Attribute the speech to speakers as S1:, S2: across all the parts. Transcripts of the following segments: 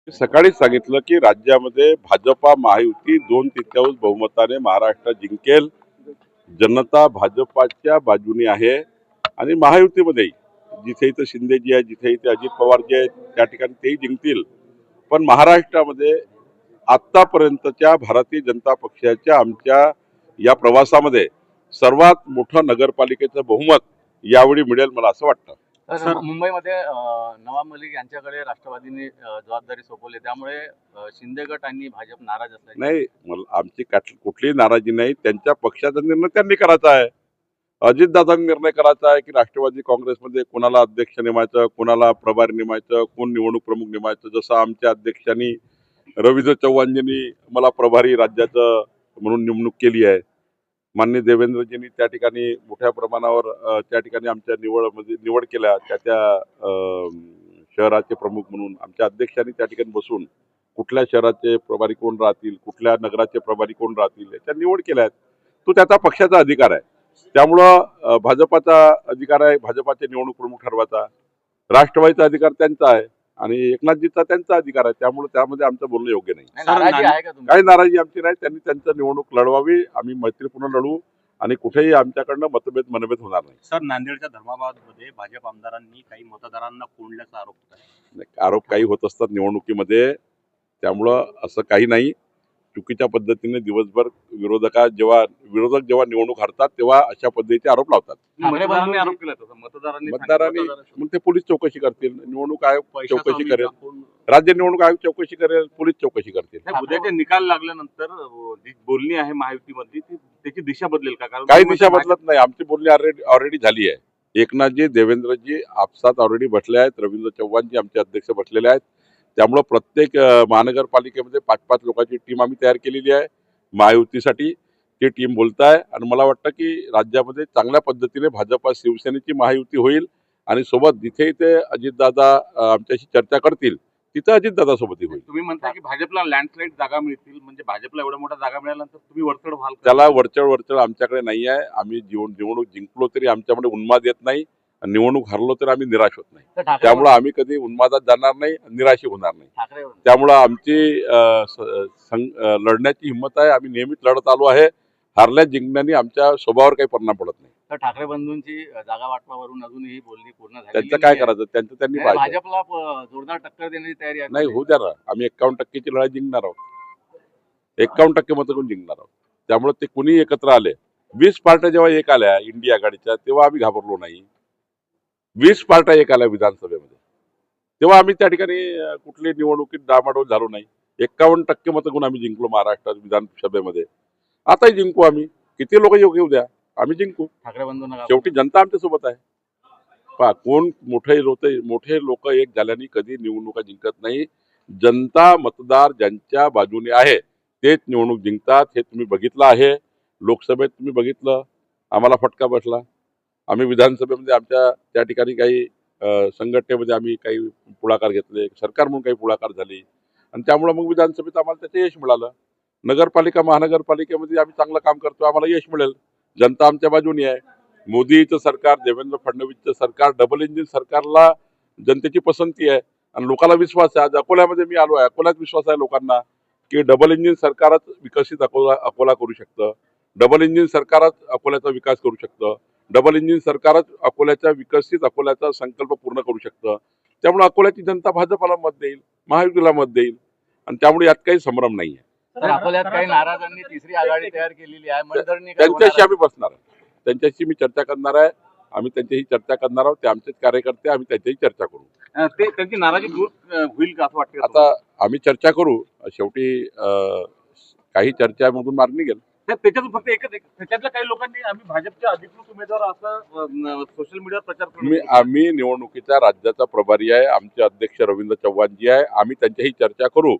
S1: सकाळीच सांगितलं की राज्यामध्ये भाजपा महायुती 2/3 बहुमताने महाराष्ट्र जिंकेल. जनता भाजपाच्या बाजूने आहे आणि महायुतीमध्ये जिथे इथं शिंदेजी आहे, जिथे इथे अजित पवार जे आहेत त्या ठिकाणी तेही जिंकतील. पण महाराष्ट्रामध्ये आतापर्यंतच्या भारतीय जनता पक्षाच्या आमच्या या प्रवासामध्ये सर्वात मोठं नगरपालिकेचं बहुमत यावेळी मिळेल मला असं वाटतं.
S2: सर, मुंबईमध्ये नवाब मलिक यांच्याकडे राष्ट्रवादीने जबाबदारी सोपवली, त्यामुळे शिंदे गट आणि भाजप नाराज असल्याचे.
S1: नाही, आमची कुठलीही नाराजी नाही. त्यांच्या पक्षाचा निर्णय त्यांनी करायचा आहे. अजितदादांनी निर्णय करायचा आहे की राष्ट्रवादी काँग्रेसमध्ये कोणाला अध्यक्ष नेमायचं, कोणाला प्रभारी नेमायचं, कोण निवडणूक प्रमुख नेमायचं. जसं आमच्या अध्यक्षांनी रवींद्र चव्हाणजींनी मला प्रभारी राज्याचं म्हणून नेमणूक केली आहे. माननीय देवेंद्रजींनी त्या ठिकाणी मोठ्या प्रमाणावर त्या ठिकाणी आमच्या निवड केल्या. त्या शहराचे प्रमुख म्हणून आमच्या अध्यक्षांनी त्या ठिकाणी बसून कुठल्या शहराचे प्रभारी कोण राहतील, कुठल्या नगराचे प्रभारी कोण राहतील याच्या निवड केल्या आहेत. तो त्याचा पक्षाचा अधिकार आहे. त्यामुळं भाजपाचा अधिकार आहे भाजपाचे निवडणूक प्रमुख ठरवायचा, राष्ट्रवादीचा अधिकार त्यांचा आहे आणि एकनाथजीचा त्यांचा अधिकार आहे. त्यामुळे त्यामध्ये आमचं बोलणं योग्य नाही.
S2: नाराजी आहे का तुम्ही?
S1: काही नाराजी आमची नाही. त्यांनी त्यांचं निवडणूक लढवावी, आम्ही मैत्रीपूर्ण लढू आणि कुठेही आमच्याकडनं मनभेद होणार नाही.
S3: सर, नांदेडच्या धर्माबादमध्ये भाजप आमदारांनी काही मतदारांना कोंडल्याचा आरोप होता आहे.
S1: आरोप काही होत असतात निवडणुकीमध्ये, त्यामुळं असं काही नाही. चुकीच्या पद्धतीने दिवसभर विरोधक जेव्हा निवडणूक हरतात तेव्हा अशा पद्धतीचे आरोप लावतात.
S2: मतदारांनी आरोप केला तसं
S1: मतदारांनी मग ते पोलीस चौकशी करतील, निवडणूक आयोग चौकशी करेल,
S3: कोण-
S1: राज्य निवडणूक आयोग चौकशी करेल, पोलीस चौकशी करतील.
S2: नाही, उद्याचे निकाल लागल्यानंतर जी बोलणी आहे महायुतीमधली त्याची दिशा बदलेल का? कारण
S1: काही दिशा बदलत नाही. आमची बोलणी ऑलरेडी झाली आहे. एकनाथजी, देवेंद्रजी आपसात ऑलरेडी बसले आहेत. रवींद्र चव्हाणजी आमचे अध्यक्ष बसलेले आहेत. त्यामुळं प्रत्येक महानगरपालिकेमध्ये 5-5 लोकांची टीम आम्ही तयार केलेली आहे महायुतीसाठी. ती टीम बोलत आहे आणि मला वाटतं की राज्यामध्ये चांगल्या पद्धतीने भाजपा शिवसेनेची महायुती होईल आणि सोबत जिथे इथे अजितदादा आमच्याशी चर्चा करतील तिथं अजितदादा सोबतही होईल.
S2: तुम्ही म्हणता की भाजपला लँडस्लाईड जागा मिळतील, म्हणजे भाजपला एवढ्या मोठ्या जागा मिळाल्यानंतर तुम्ही वरचढ व्हाल का?
S1: त्याला वरचढ आमच्याकडे नाही आहे. आम्ही निवडणूक जिंकलो तरी आमच्यामध्ये उन्माद येत नाही, निवडणूक हरलो तर आम्ही निराश होत नाही.
S2: तर ठाकरे
S1: त्यामुळे आम्ही कधी उन्मादात जाणार नाही, निराशी होणार नाही.
S2: ठाकरे
S1: त्यामुळं आमची लढण्याची हिंमत आहे. आम्ही नेहमीच लढत आलो आहे. हारल्या जिंकण्याने आमच्या स्वभावावर काही परिणाम पडत नाही.
S2: तर ठाकरे बंधूंची जागा वाटपावरून अजूनही बोलणी पूर्ण झाली
S1: त्यांचं काय करायचं, त्यांचं त्यांनी पाहिजे.
S2: भाजपला जोरदार टक्कर देण्याची तयारी आहे.
S1: नाही, होऊ द्या ना. आम्ही 51% लढाई जिंकणार आहोत. 51% मतं करून जिंकणार आहोत. त्यामुळे ते कुणी एकत्र आले. 20 पार्ट्या जेव्हा एक आल्या इंडिया आघाडीच्या तेव्हा आम्ही घाबरलो नाही. 20 पार्ट्या एक आल्या विधानसभेमध्ये तेव्हा आम्ही त्या ठिकाणी कुठली निवडणुकीत डामाडोल झालो नाही. 51% मतं करून आम्ही जिंकलो महाराष्ट्रात विधानसभेमध्ये. आताही जिंकू आम्ही. किती लोक येऊ द्या, आम्ही जिंकू.
S2: ठाकरे बंधूंना
S1: शेवटी जनता आमच्या सोबत आहे. पहा, कोण मोठे लोक एक झाल्याने कधी निवडणुका जिंकत नाही. जनता मतदार ज्यांच्या बाजूने आहे तेच निवडणूक जिंकतात. हे तुम्ही बघितलं आहे. लोकसभेत तुम्ही बघितलं, आम्हाला फटका बसला. आम्ही विधानसभेमध्ये आमच्या त्या ठिकाणी काही संघटनेमध्ये आम्ही काही पुढाकार घेतले, सरकार म्हणून काही पुढाकार झाले आणि त्यामुळे मग विधानसभेत आम्हाला त्याचं यश मिळालं. नगरपालिका महानगरपालिकेमध्ये आम्ही चांगलं काम करतो, आम्हाला यश मिळेल. जनता आमच्या बाजूने आहे. मोदीचं सरकार, देवेंद्र फडणवीसचं सरकार, डबल इंजिन सरकारला जनतेची पसंती आहे आणि लोकांना विश्वास आहे. आज अकोल्यामध्ये मी आलो आहे, अकोल्यात विश्वास आहे लोकांना की डबल इंजिन सरकारच विकसित अकोला करू शकतं. डबल इंजिन सरकारच अकोल्याचा विकास करू शकतं. डबल इंजिन सरकारच अकोल्याचा संकल्प पूर्ण करू शकतं. त्यामुळे अकोल्याची जनता भाजपाला मत देईल, महायुतीला मत देईल आणि त्यामुळे यात काही संभ्रम नाही आहे.
S2: तर अकोल्यात काही नाराजांनी तिसरी आघाडी तयार केलेली आहे. मनधरणी काय
S1: त्यांच्याशी
S2: होणार
S1: आम्ही बसणार आहे, त्यांच्याशी मी चर्चा करणार आहे. आम्ही त्यांच्याशी चर्चा करणार आहोत. ते आमचेच कार्यकर्ते, आम्ही त्यांच्याशी चर्चा करू.
S2: ते त्यांची नाराजी दूर होईल का असं वाटतं?
S1: आता आम्ही चर्चा करू. शेवटी काही चर्चामधून मार्ग निघेल.
S2: त्याच्यातून फक्त एकच त्याच्यातल्या काही लोकांनी आम्ही भाजपच्या अधिकृत उमेदवार असं सोशल मीडियावर प्रचार करू.
S1: आम्ही निवडणुकीच्या राज्याचा प्रभारी आहे. आमचे अध्यक्ष रवींद्र चव्हाणजी आहे. आम्ही त्यांच्याशी चर्चा करू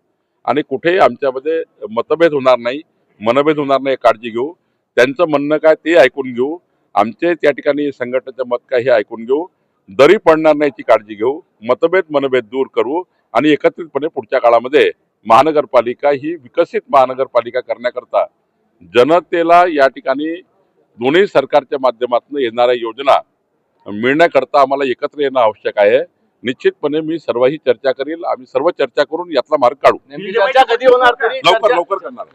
S1: आणि कुठेही आमच्यामध्ये मतभेद होणार नाही, मनभेद होणार नाही, काळजी घेऊ. त्यांचं म्हणणं काय ते ऐकून घेऊ. आमचे त्या ठिकाणी संघटनेचं मत काय हे ऐकून घेऊ. दरी पडणार नाही याची काळजी घेऊ. मनभेद दूर करू आणि एकत्रितपणे पुढच्या काळामध्ये महानगरपालिका ही विकसित महानगरपालिका करण्याकरता जनतेला या ठिकाणी दोन्ही सरकारच्या माध्यमातून येणाऱ्या योजना मिळण्याकरता आम्हाला एकत्र येणं आवश्यक आहे. निश्चितपणे मी सर्वही चर्चा करेल. आम्ही सर्व चर्चा करून यातला मार्ग काढू.
S2: नेमकी चर्चा कधी होणार तरी
S1: लवकर
S2: चर्चा-
S1: लवकर करणार.